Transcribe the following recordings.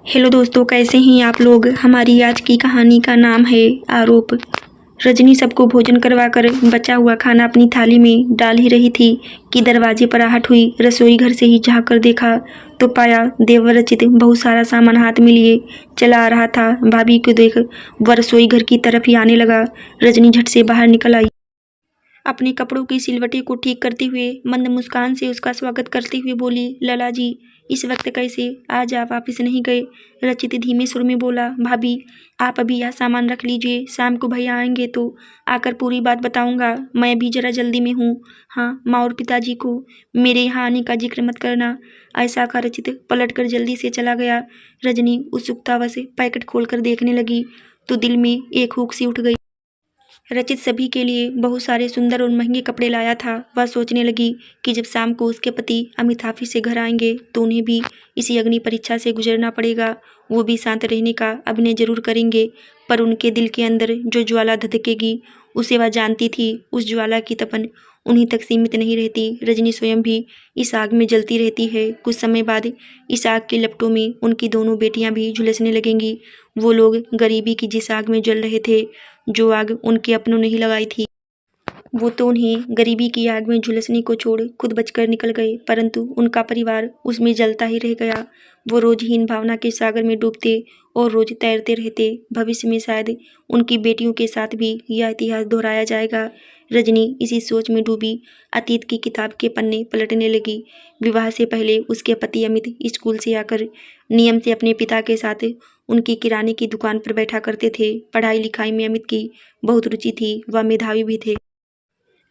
Hello दोस्तों, कैसे हैं आप लोग। हमारी आज की कहानी का नाम है आरोप। रजनी सबको भोजन करवाकर बचा हुआ खाना अपनी थाली में डाल ही रही थी कि दरवाजे पर आहट हुई। रसोई घर से ही झाँक कर देखा तो पाया देवरचित बहुत सारा सामान हाथ में लिए चला आ रहा था। भाभी को देख वह रसोई घर की तरफ ही आने लगा। रजनी झट से बाहर निकल आई। अपने कपड़ों की सिलवटे को ठीक करते हुए मंद मुस्कान से उसका स्वागत करते हुए बोली, लला जी इस वक्त कैसे, आज आप वापिस नहीं गए। रचित धीमे सुर में बोला, भाभी आप अभी यह सामान रख लीजिए, शाम को भैया आएंगे तो आकर पूरी बात बताऊंगा। मैं अभी जरा जल्दी में हूँ। हाँ, माँ और पिताजी को मेरे यहाँ आने का जिक्र मत करना। ऐसा कहा रचित पलट कर जल्दी से चला गया। रजनी उत्सुकतावश पैकेट खोलकर देखने लगी तो दिल में एक हुक सी उठ गई। रचित सभी के लिए बहुत सारे सुंदर और महंगे कपड़े लाया था। वह सोचने लगी कि जब शाम को उसके पति अमित ऑफिस से घर आएंगे तो उन्हें भी इसी अग्नि परीक्षा से गुजरना पड़ेगा। वो भी शांत रहने का अभिनय जरूर करेंगे, पर उनके दिल के अंदर जो ज्वाला धधकेगी उसे वह जानती थी। उस ज्वाला की तपन उन्हीं तक सीमित नहीं रहती, रजनी स्वयं भी इस आग में जलती रहती है। कुछ समय बाद इस आग के लपटों में उनकी दोनों बेटियां भी झुलसने लगेंगी। वो लोग गरीबी की जिस आग में जल रहे थे, जो आग उनके अपनों ने ही लगाई थी, वो तो उन्हें गरीबी की आग में झुलसने को छोड़ खुद बचकर निकल गए, परंतु उनका परिवार उसमें जलता ही रह गया। वो रोज हीन भावना के सागर में डूबते और रोज तैरते रहते। भविष्य में शायद उनकी बेटियों के साथ भी यह इतिहास दोहराया जाएगा। रजनी इसी सोच में डूबी अतीत की किताब के पन्ने पलटने लगी। विवाह से पहले उसके पति अमित स्कूल से आकर नियम से अपने पिता के साथ उनकी किराने की दुकान पर बैठा करते थे। पढ़ाई लिखाई में अमित की बहुत रुचि थी, वह मेधावी भी थे।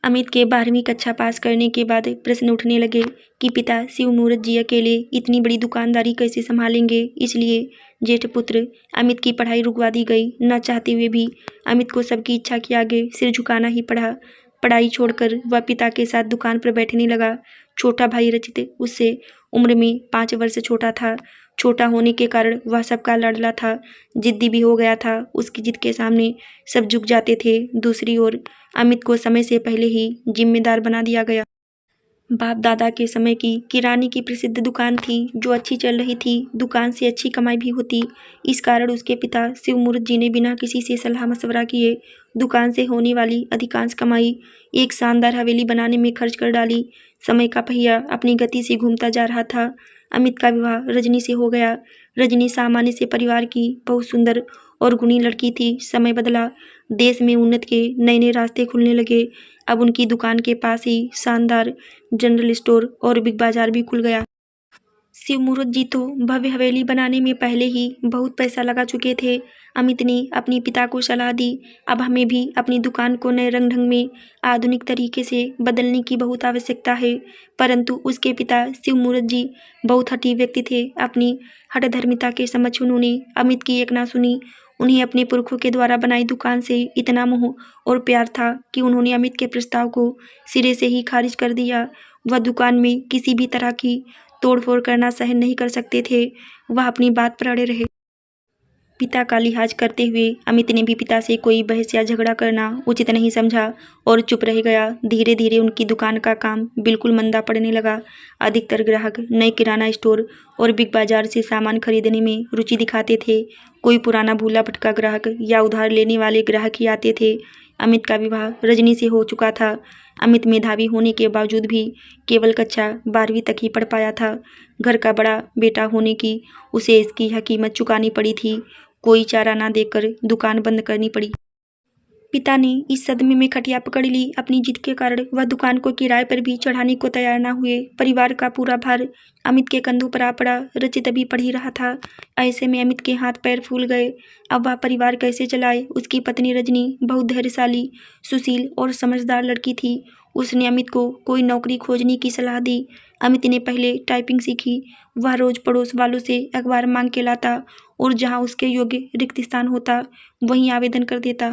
अमित के 12वीं कक्षा पास करने के बाद प्रश्न उठने लगे कि पिता शिव मूरत जी अकेले इतनी बड़ी दुकानदारी कैसे संभालेंगे। इसलिए जेठ पुत्र अमित की पढ़ाई रुकवा दी गई। न चाहते हुए भी अमित को सबकी इच्छा के आगे सिर झुकाना ही पड़ा। पढ़ाई छोड़कर वह पिता के साथ दुकान पर बैठने लगा। छोटा भाई रचित उससे उम्र में 5 वर्ष छोटा था। छोटा होने के कारण वह सबका लाडला था, जिद्दी भी हो गया था। उसकी जिद के सामने सब झुक जाते थे। दूसरी ओर अमित को समय से पहले ही जिम्मेदार बना दिया गया। बाप दादा के समय की किराने की प्रसिद्ध दुकान थी, जो अच्छी चल रही थी। दुकान से अच्छी कमाई भी होती। इस कारण उसके पिता शिवमूर्त जी ने बिना किसी से सलाह मशवरा किए दुकान से होने वाली अधिकांश कमाई एक शानदार हवेली बनाने में खर्च कर डाली। समय का पहिया अपनी गति से घूमता जा रहा था। अमित का विवाह रजनी से हो गया। रजनी सामान्य से परिवार की बहुत सुंदर और गुणी लड़की थी। समय बदला, देश में उन्नति के नए नए रास्ते खुलने लगे। अब उनकी दुकान के पास ही शानदार जनरल स्टोर और बिग बाजार भी खुल गया। शिवमूर्त जी तो भव्य हवेली बनाने में पहले ही बहुत पैसा लगा चुके थे। अमित ने अपने पिता को सलाह दी, अब हमें भी अपनी दुकान को नए रंग ढंग में आधुनिक तरीके से बदलने की बहुत आवश्यकता है। परंतु उसके पिता शिवमूर्त जी बहुत हठी व्यक्ति थे। अपनी हठधर्मिता के समक्ष उन्होंने अमित की एक ना सुनी। उन्हें अपने पुरखों के द्वारा बनाई दुकान से इतना मोह और प्यार था कि उन्होंने अमित के प्रस्ताव को सिरे से ही खारिज कर दिया। वह दुकान में किसी भी तरह की तोड़फोड़ करना सहन नहीं कर सकते थे। वह अपनी बात पर अड़े रहे। पिता का लिहाज करते हुए अमित ने भी पिता से कोई बहस या झगड़ा करना उचित नहीं समझा और चुप रह गया। धीरे धीरे उनकी दुकान का काम बिल्कुल मंदा पड़ने लगा। अधिकतर ग्राहक नए किराना स्टोर और बिग बाजार से सामान खरीदने में रुचि दिखाते थे। कोई पुराना भूला भटका ग्राहक या उधार लेने वाले ग्राहक ही आते थे। अमित का विवाह रजनी से हो चुका था। अमित मेधावी होने के बावजूद भी केवल कक्षा 12वीं तक ही पढ़ पाया था। घर का बड़ा बेटा होने की उसे इसकी यह कीमत चुकानी पड़ी थी। कोई चारा ना देखकर दुकान बंद करनी पड़ी। पिता ने इस सदमे में खटिया पकड़ ली। अपनी जिद के कारण वह दुकान को किराए पर भी चढ़ाने को तैयार ना हुए। परिवार का पूरा भार अमित के कंधों पर आ पड़ा। रचित अभी पढ़ ही रहा था। ऐसे में अमित के हाथ पैर फूल गए। अब वह परिवार कैसे चलाए। उसकी पत्नी रजनी बहुत धैर्यशाली, सुशील और समझदार लड़की थी। उसने अमित को कोई नौकरी खोजने की सलाह दी। अमित ने पहले टाइपिंग सीखी। वह रोज पड़ोस वालों से अखबार मांग के लाता और जहाँ उसके योग्य रिक्त स्थान होता वहीं आवेदन कर देता।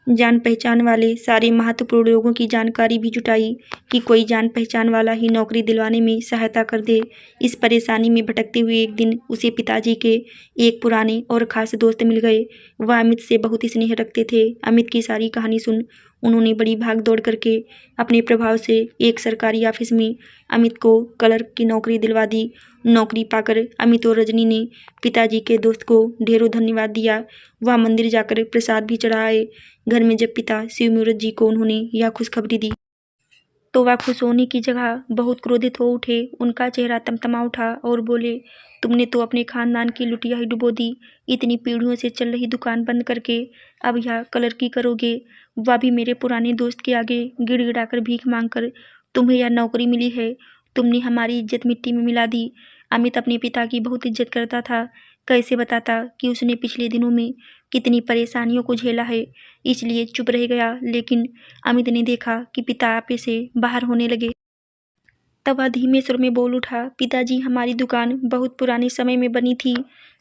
जान पहचान वाले सारे महत्वपूर्ण लोगों की जानकारी भी जुटाई कि कोई जान पहचान वाला ही नौकरी दिलवाने में सहायता कर दे। इस परेशानी में भटकते हुए एक दिन उसे पिताजी के एक पुराने और खास दोस्त मिल गए। वह अमित से बहुत स्नेह रखते थे। अमित की सारी कहानी सुन उन्होंने बड़ी भाग दौड़ करके अपने प्रभाव से एक सरकारी ऑफिस में अमित को क्लर्क की नौकरी दिलवा दी। नौकरी पाकर अमित और रजनी ने पिताजी के दोस्त को ढेरों धन्यवाद दिया। वह मंदिर जाकर प्रसाद भी चढ़ाए। घर में जब पिता शिवमूर्त जी को उन्होंने यह खुशखबरी दी तो वह खुश होने की जगह बहुत क्रोधित हो उठे। उनका चेहरा तमतमा उठा और बोले, तुमने तो अपने खानदान की लुटिया ही डुबो दी। इतनी पीढ़ियों से चल रही दुकान बंद करके अब यह कलर की करोगे, वह भी मेरे पुराने दोस्त के आगे गिड़गिड़ाकर भीख मांगकर। तुम्हें यह नौकरी मिली है, तुमने हमारी इज्जत मिट्टी में मिला दी। अमित अपने पिता की बहुत इज्जत करता था। कैसे बताता कि उसने पिछले दिनों में कितनी परेशानियों को झेला है, इसलिए चुप रह गया। लेकिन अमित ने देखा कि पिता आपे से बाहर होने लगे। तब वह धीमे स्वर में बोल उठा, पिताजी, हमारी दुकान बहुत पुराने समय में बनी थी।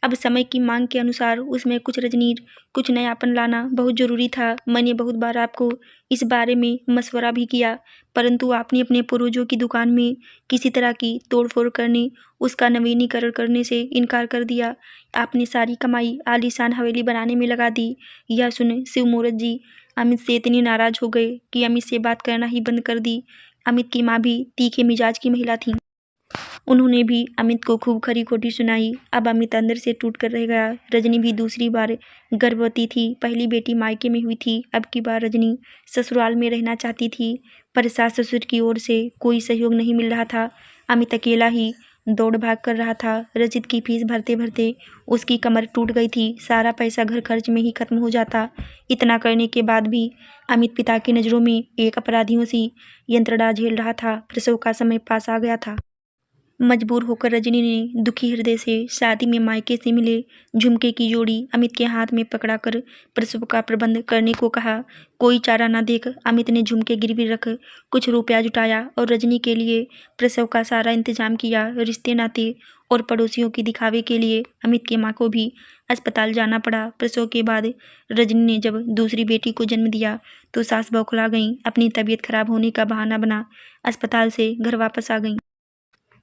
अब समय की मांग के अनुसार उसमें कुछ रजनीर, कुछ नयापन लाना बहुत जरूरी था। मैंने बहुत बार आपको इस बारे में मशवरा भी किया, परंतु आपने अपने पूर्वजों की दुकान में किसी तरह की तोड़फोड़ करने, उसका नवीनीकरण करने से इनकार कर दिया। आपने सारी कमाई आलीशान हवेली बनाने में लगा दी। यह सुन शिवमूर्त जी अमित से इतनी नाराज हो गए कि अमित से बात करना ही बंद कर दी। अमित की माँ भी तीखे मिजाज की महिला थी। उन्होंने भी अमित को खूब खरी खोटी सुनाई। अब अमित अंदर से टूट कर रह गया। रजनी भी दूसरी बार गर्भवती थी। पहली बेटी मायके में हुई थी, अब की बार रजनी ससुराल में रहना चाहती थी, पर सास ससुर की ओर से कोई सहयोग नहीं मिल रहा था। अमित अकेला ही दौड़ भाग कर रहा था। रजित की फीस भरते भरते उसकी कमर टूट गई थी। सारा पैसा घर खर्च में ही खत्म हो जाता। इतना करने के बाद भी अमित पिता की नज़रों में एक अपराधियों सी यंत्रणा झेल रहा था। प्रसव का समय पास आ गया था। मजबूर होकर रजनी ने दुखी हृदय से शादी में मायके से मिले झुमके की जोड़ी अमित के हाथ में पकड़ाकर प्रसव का प्रबंध करने को कहा। कोई चारा न देख अमित ने झुमके गिरवी रख कुछ रुपया जुटाया और रजनी के लिए प्रसव का सारा इंतजाम किया। रिश्ते नाते और पड़ोसियों की दिखावे के लिए अमित की माँ को भी अस्पताल जाना पड़ा। प्रसव के बाद रजनी ने जब दूसरी बेटी को जन्म दिया तो सास बौखला गई। अपनी तबीयत खराब होने का बहाना बना अस्पताल से घर वापस आ गई।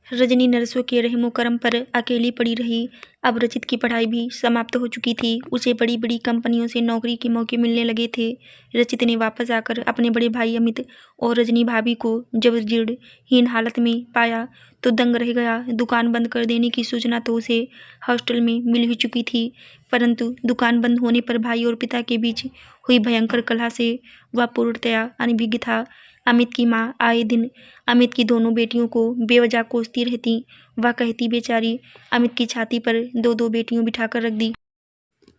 रजनी नर्सों के रहमो करम पर अकेली पड़ी रही। अब रचित की पढ़ाई भी समाप्त हो चुकी थी। उसे बड़ी बड़ी कंपनियों से नौकरी के मौके मिलने लगे थे। रचित ने वापस आकर अपने बड़े भाई अमित और रजनी भाभी को जब जीर्णहीन हालत में पाया तो दंग रह गया। दुकान बंद कर देने की सूचना तो उसे हॉस्टल में मिल ही चुकी थी, परंतु दुकान बंद होने पर भाई और पिता के बीच हुई भयंकर कलह से वह पूर्णतया अनभिज्ञ था। अमित की माँ आए दिन अमित की दोनों बेटियों को बेवजह कोसती रहती। वह कहती, बेचारी अमित की छाती पर दो दो बेटियों बिठाकर रख दी।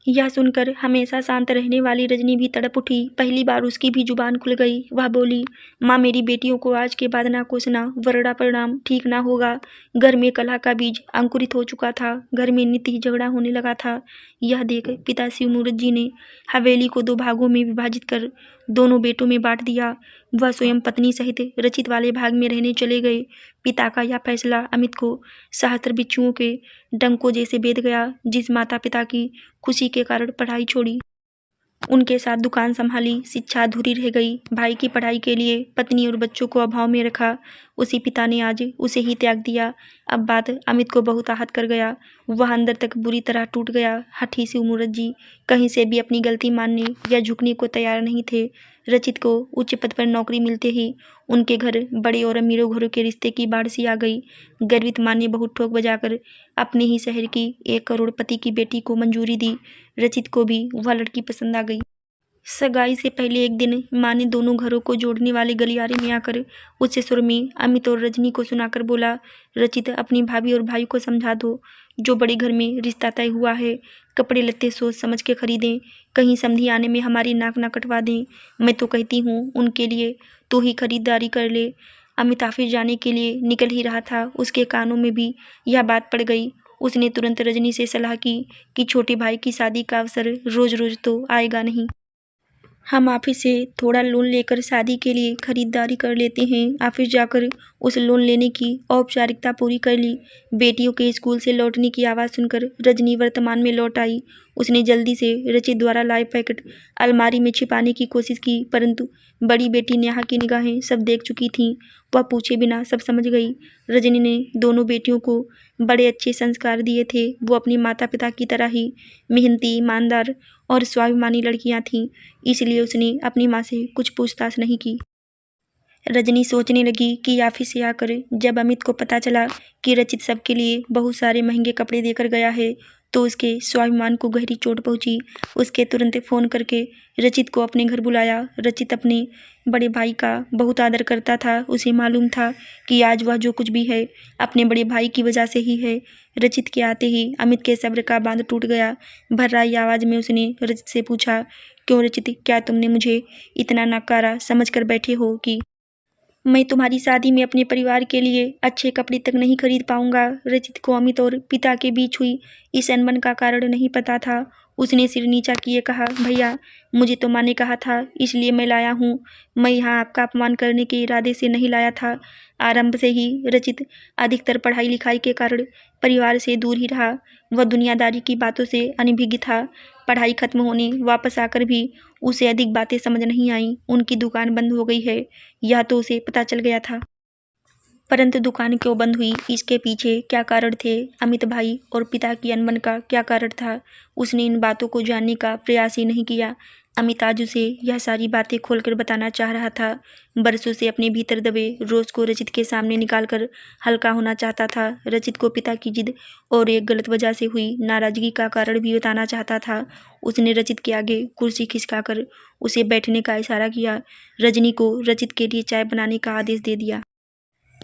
यह सुनकर हमेशा शांत रहने वाली रजनी भी तड़प उठी। पहली बार उसकी भी जुबान खुल गई। वह बोली, माँ, मेरी बेटियों को आज के बाद ना कोसना, वरना परिणाम ठीक ना होगा। घर में कलह का बीज अंकुरित हो चुका था। घर में नित्य ही झगड़ा होने लगा था। यह देख पिता शिवमूर्त जी ने हवेली को दो भागों में विभाजित कर दोनों बेटों में बांट दिया। वह स्वयं पत्नी सहित रचित वाले भाग में रहने चले गए। पिता का यह फैसला अमित को सहस्त्र बिच्छुओं के डंकों जैसे बेध गया। जिस माता पिता की खुशी के कारण पढ़ाई छोड़ी, उनके साथ दुकान संभाली, शिक्षा अधूरी रह गई। भाई की पढ़ाई के लिए पत्नी और बच्चों को अभाव में रखा, उसी पिता ने आज उसे ही त्याग दिया। अब बात अमित को बहुत आहत कर गया। वह अंदर तक बुरी तरह टूट गया। हठी शिवमूर्त जी कहीं से भी अपनी गलती मानने या झुकने को तैयार नहीं थे। रचित को उच्च पद पर नौकरी मिलते ही उनके घर बड़े और अमीरों घरों के रिश्ते की बाढ़ सी आ गई। गर्वित माँ ने बहुत ठोक बजाकर अपने ही शहर की 1 करोड़पति की बेटी को मंजूरी दी। रचित को भी वह लड़की पसंद आ गई। सगाई से पहले एक दिन माँ ने दोनों घरों को जोड़ने वाले गलियारे में आकर उच्च सुर में अमित और रजनी को सुनाकर बोला, रचित, अपनी भाभी और भाई को समझा दो, जो बड़े घर में रिश्ता तय हुआ है, कपड़े लत्ते सोच समझ के खरीदें, कहीं समधी आने में हमारी नाक ना कटवा दें। मैं तो कहती हूँ उनके लिए तू ही खरीदारी कर ले। अमित ऑफिस जाने के लिए निकल ही रहा था, उसके कानों में भी यह बात पड़ गई। उसने तुरंत रजनी से सलाह की कि छोटे भाई की शादी का अवसर रोज रोज तो आएगा नहीं। हम ऑफिस से थोड़ा लोन लेकर शादी के लिए खरीदारी कर लेते हैं। ऑफिस जाकर उस लोन लेने की औपचारिकता पूरी कर ली। बेटियों के स्कूल से लौटने की आवाज़ सुनकर रजनी वर्तमान में लौट आई। उसने जल्दी से रचित द्वारा लाए पैकेट अलमारी में छिपाने की कोशिश की, परंतु बड़ी बेटी नेहा की निगाहें सब देख चुकी थीं। वह पूछे बिना सब समझ गई। रजनी ने दोनों बेटियों को बड़े अच्छे संस्कार दिए थे। वो अपने माता पिता की तरह ही मेहनती, ईमानदार और स्वाभिमानी लड़कियां थीं, इसलिए उसने अपनी माँ से कुछ पूछताछ नहीं की। रजनी सोचने लगी कि ऑफिस से आकर जब अमित को पता चला कि रचित सबके लिए बहुत सारे महंगे कपड़े देकर गया है तो उसके स्वाभिमान को गहरी चोट पहुंची। उसके तुरंत फ़ोन करके रचित को अपने घर बुलाया। रचित अपने बड़े भाई का बहुत आदर करता था। उसे मालूम था कि आज वह जो कुछ भी है अपने बड़े भाई की वजह से ही है। रचित के आते ही अमित के सब्र का बांध टूट गया। भर्राई आवाज़ में उसने रचित से पूछा, क्यों रचित, क्या तुमने मुझे इतना नकारा समझ कर बैठे हो कि मैं तुम्हारी शादी में अपने परिवार के लिए अच्छे कपड़े तक नहीं खरीद पाऊंगा? रचित को अमित और पिता के बीच हुई इस अनबन का कारण नहीं पता था। उसने सिर नीचा किए कहा, भैया, मुझे तो माँ ने कहा था, इसलिए मैं लाया हूँ। मैं यहाँ आपका अपमान करने के इरादे से नहीं लाया था। आरंभ से ही रचित अधिकतर पढ़ाई लिखाई के कारण परिवार से दूर ही रहा। वह दुनियादारी की बातों से अनभिज्ञ था। पढ़ाई खत्म होने वापस आकर भी उसे अधिक बातें समझ नहीं आईं। उनकी दुकान बंद हो गई है, यह तो उसे पता चल गया था, परंतु दुकान क्यों बंद हुई, इसके पीछे क्या कारण थे, अमित भाई और पिता की अनबन का क्या कारण था, उसने इन बातों को जानने का प्रयास ही नहीं किया। अमित आज उसे यह सारी बातें खोलकर बताना चाह रहा था। बरसों से अपने भीतर दबे रोज को रचित के सामने निकालकर हल्का होना चाहता था। रचित को पिता की जिद और एक गलत वजह से हुई नाराजगी का कारण भी बताना चाहता था। उसने रचित के आगे कुर्सी खिसकाकर उसे बैठने का इशारा किया। रजनी को रचित के लिए चाय बनाने का आदेश दे दिया।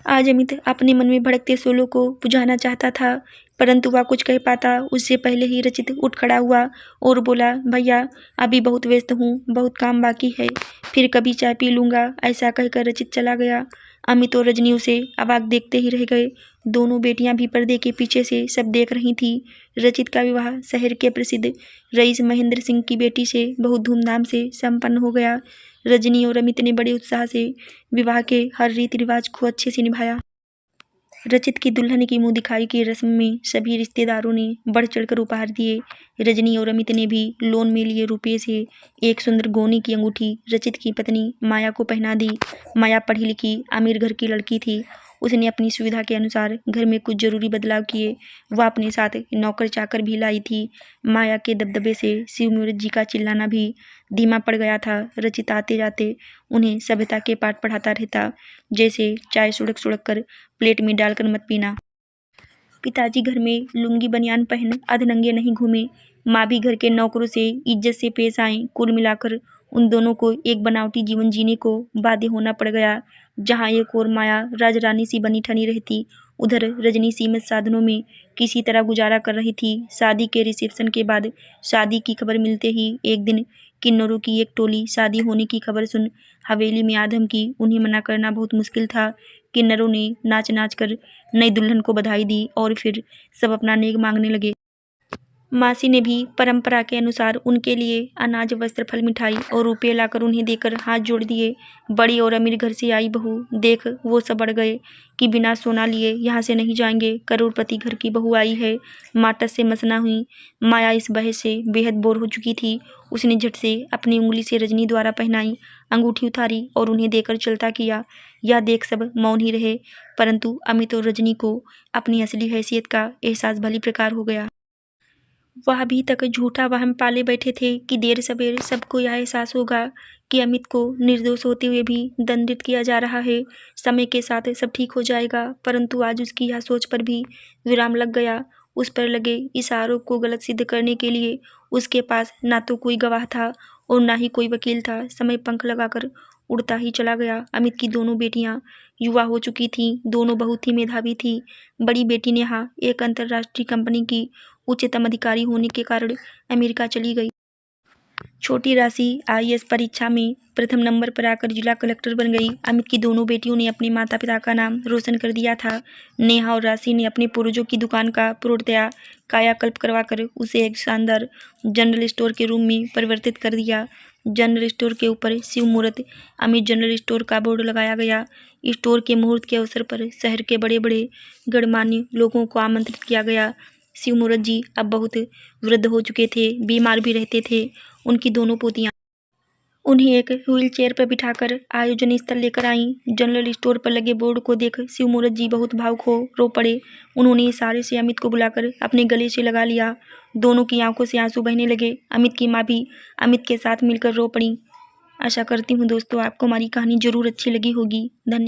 आज अमित अपने मन में भड़कते शोलों को बुझाना चाहता था, परंतु वह कुछ कह पाता उससे पहले ही रचित उठ खड़ा हुआ और बोला, भैया, अभी बहुत व्यस्त हूँ, बहुत काम बाकी है, फिर कभी चाय पी लूँगा। ऐसा कहकर रचित चला गया। अमित और रजनी उसे अवाक देखते ही रह गए। दोनों बेटियां भी पर्दे के पीछे से सब देख रही थीं। रचित का विवाह शहर के प्रसिद्ध रईस महेंद्र सिंह की बेटी से बहुत धूमधाम से संपन्न हो गया। रजनी और अमित ने बड़े उत्साह से विवाह के हर रीति रिवाज को अच्छे से निभाया। रचित की दुल्हन की मुंह दिखाई की रस्म में सभी रिश्तेदारों ने बढ़ चढ़कर उपहार दिए। रजनी और अमित ने भी लोन में लिए रुपये से एक सुंदर गोनी की अंगूठी रचित की पत्नी माया को पहना दी। माया पढ़ी लिखी अमीर घर की लड़की थी। उसने अपनी सुविधा के अनुसार घर में कुछ जरूरी बदलाव किए। वह अपने साथ नौकर चाकर भी लाई थी। माया के दबदबे से शिव मुहूर्त जी का चिल्लाना भी धीमा पड़ गया था। रचित आते जाते उन्हें सभ्यता के पाठ पढ़ाता रहता, जैसे चाय सुड़क सुड़क कर प्लेट में डालकर मत पीना। पिताजी घर में लुंगी बनियान पहन अधनंगे नहीं घूमे। माँ भी घर के नौकरों से इज्जत से पेश आईं। कुल मिलाकर उन दोनों को एक बनावटी जीवन जीने को बाध्य होना पड़ गया। जहाँ एक और माया राजरानी सी बनी ठनी रहती, उधर रजनी सीमित साधनों में किसी तरह गुजारा कर रही थी। शादी के रिसेप्शन के बाद शादी की खबर मिलते ही एक दिन किन्नरों की एक टोली शादी होने की खबर सुन हवेली में आ धमकी। उन्हें मना करना बहुत मुश्किल था। किन्नरों ने नाच नाच कर नई दुल्हन को बधाई दी और फिर सब अपना नेक मांगने लगे। मासी ने भी परंपरा के अनुसार उनके लिए अनाज, वस्त्र, फल, मिठाई और रुपये लाकर उन्हें देकर हाथ जोड़ दिए। बड़ी और अमीर घर से आई बहू देख वो सब बढ़ गए कि बिना सोना लिए यहाँ से नहीं जाएंगे। करोड़पति घर की बहू आई है। माटस से मसना हुई। माया इस बहस से बेहद बोर हो चुकी थी। उसने झट से अपनी उंगली से रजनी द्वारा पहनाई अंगूठी उतारी और उन्हें देकर चलता किया। यह देख सब मौन ही रहे, परंतु अमित और रजनी को अपनी असली हैसियत का एहसास भली प्रकार हो गया। वह अभी तक झूठा वहम पाले बैठे थे कि देर सवेर सबको यह एहसास होगा कि अमित को निर्दोष होते हुए भी दंडित किया जा रहा है। समय के साथ सब ठीक हो जाएगा, परंतु आज उसकी यह सोच पर भी विराम लग गया। उस पर लगे इस आरोप को गलत सिद्ध करने के लिए उसके पास ना तो कोई गवाह था और ना ही कोई वकील था। समय पंख लगाकर उड़ता ही चला गया। अमित की दोनों बेटियां युवा हो चुकी थीं। दोनों बहुत ही मेधावी थीं। बड़ी बेटी नेहा एक अंतर्राष्ट्रीय कंपनी की उच्चतम अधिकारी होने के कारण अमेरिका चली गई। छोटी राशि आईएएस परीक्षा में प्रथम नंबर पर आकर जिला कलेक्टर बन गई। अमित की दोनों बेटियों ने अपने माता पिता का नाम रोशन कर दिया था। नेहा और राशि ने अपने पूर्वजों की दुकान का पूर्णतया कायाकल्प करवाकर उसे एक शानदार जनरल स्टोर के रूम में परिवर्तित कर दिया। जनरल स्टोर के ऊपर शिव मुहूर्त अमित जनरल स्टोर का बोर्ड लगाया गया। स्टोर के मुहूर्त के अवसर पर शहर के बड़े बड़े गणमान्य लोगों को आमंत्रित किया गया। शिव मुहूर्त जी अब बहुत वृद्ध हो चुके थे, बीमार भी रहते थे। उनकी दोनों पोतियां उन्हें एक व्हील चेयर पर बिठाकर आयोजन स्थल लेकर आईं। जनरल स्टोर पर लगे बोर्ड को देख शिव मुहूर्त जी बहुत भावुक हो रो पड़े। उन्होंने इशारे से अमित को बुलाकर अपने गले से लगा लिया। दोनों की आंखों से आंसू बहने लगे। अमित की माँ भी अमित के साथ मिलकर रो पड़ी। आशा करती हूँ दोस्तों आपको हमारी कहानी ज़रूर अच्छी लगी होगी। धन्यवाद।